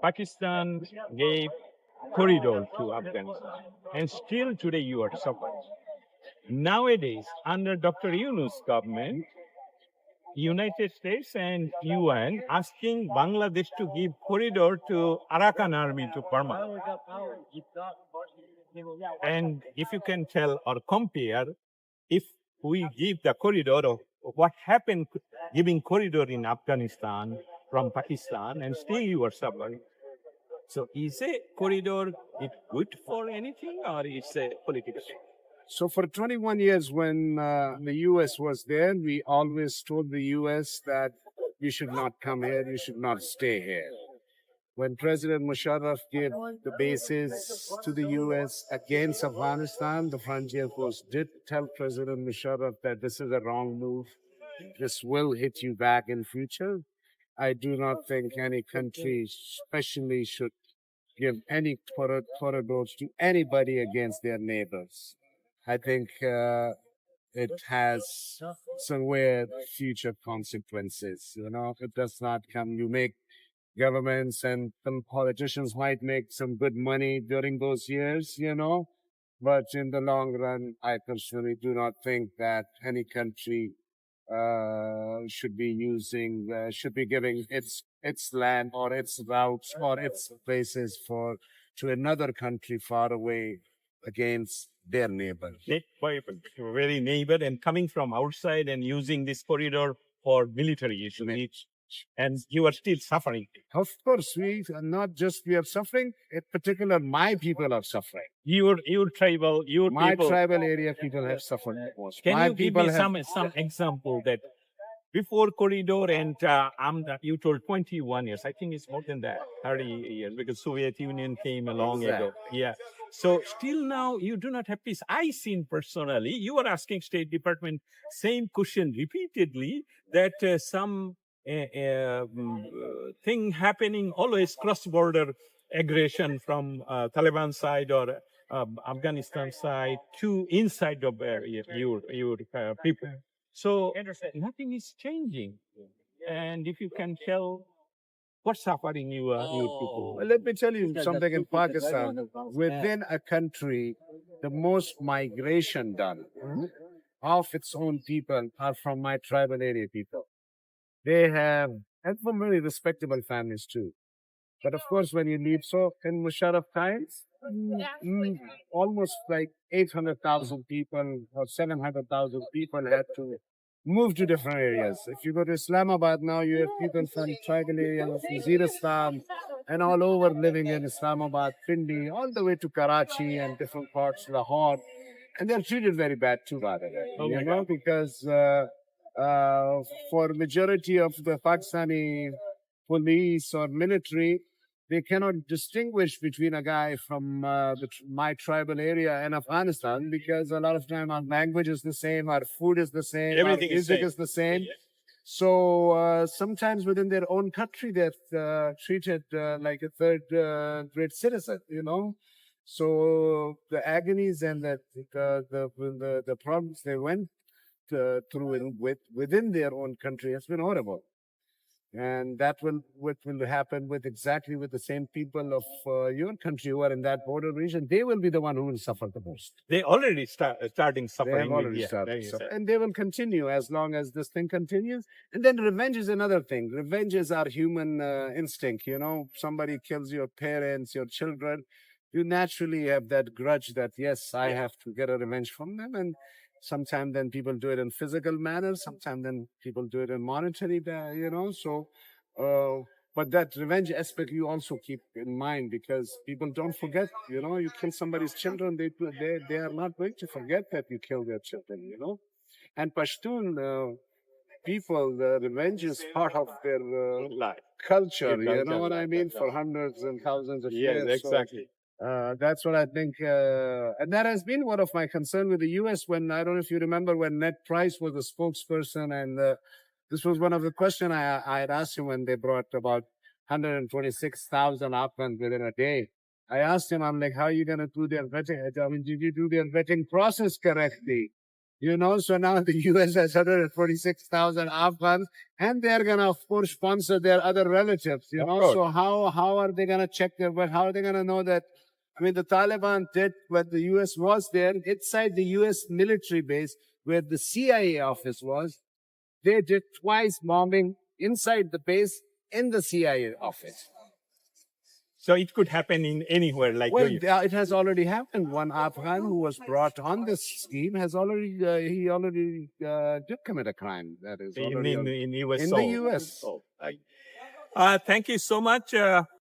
Pakistan gave corridor to Afghanistan, and still today you are suffering. Nowadays, under Dr. Yunus government, United States and UN asking Bangladesh to give corridor to Arakan army to Burma. And if you can tell or compare, if we give the corridor of what happened giving corridor in Afghanistan from Pakistan and still you are suffering. So is a corridor it good for anything or is a political? So for 21 years, when the U.S. was there, we always told the U.S. that you should not come here, you should not stay here. When President Musharraf gave the bases to the U.S. against Afghanistan, the Frontier Force did tell President Musharraf that this is a wrong move. This will hit you back in future. I do not think any country especially should give any corridors to anybody against their neighbors. I think it has somewhere future consequences. If it does not come, you make governments and some politicians might make some good money during those years, but in the long run, I personally do not think that any country should be giving its land or its routes or its places to another country far away against their neighbor. Very neighbor and coming from outside and using this corridor for military issues. And you are still suffering. Of course, we are suffering. In particular, my people are suffering. Your tribal, my people. tribal area people have suffered most. Can my you give me some example that before corridor and you told 21 years, I think it's more than that, 30 years, because Soviet Union came a long ago. Yeah. So still now you do not have peace. I seen personally, you are asking State Department same question repeatedly that some thing happening always cross-border aggression from Taliban side or Afghanistan side to inside of your people. So nothing is changing. And if you can tell what's suffering your people. Well, let me tell you something in Pakistan. Within a country, the most migration done of its own people are from my tribal area people. They have, and from very respectable families too. But of course, when you leave, so in Musharraf times, almost like 800,000 people or 700,000 people had to move to different areas. If you go to Islamabad now, you have people from tribal areas, Waziristan, and all over living in Islamabad, Pindi, all the way to Karachi and different parts, Lahore. And they're treated very bad too, by the way, because for majority of the Pakistani police or military, they cannot distinguish between a guy from my tribal area and Afghanistan because a lot of time our language is the same, our food is the same, everything our music is the same. Yeah. So sometimes within their own country, they're treated like a third-rate citizen, So the agonies and the problems they went through within their own country has been horrible. And that what will happen with the same people of your country who are in that border region. They will be the one who will suffer the most. They already starting suffering. They have already started. And they will continue as long as this thing continues. And then revenge is another thing. Revenge is our human instinct. Somebody kills your parents, your children. You naturally have that grudge that, yes, I have to get a revenge from them. And sometimes then people do it in physical manner. Sometimes then people do it in monetary, So, but that revenge aspect you also keep in mind because people don't forget. You kill somebody's children, they are not going to forget that you killed their children. And Pashtun people, the revenge is part of their culture. You know what I mean? For hundreds and thousands of years. Yes, exactly. That's what I think. And that has been one of my concern with the U.S. when, I don't know if you remember, when Ned Price was the spokesperson. And this was one of the questions I had asked him when they brought about 126,000 Afghans within a day. I asked him, I'm like, how are you going to do their vetting? I mean, did you do their vetting process correctly? So now the U.S. has 146,000 Afghans, and they're going to, of course, sponsor their other relatives, So how are they going to check how are they going to know that? I mean, the Taliban did when the U.S. was there, inside the U.S. military base, where the CIA office was, they did twice bombing inside the base in the CIA office. So it could happen in anywhere, like Well, it has already happened. One Afghan who was brought on this scheme has already did commit a crime. That is in already in US. in the U.S. Thank you so much.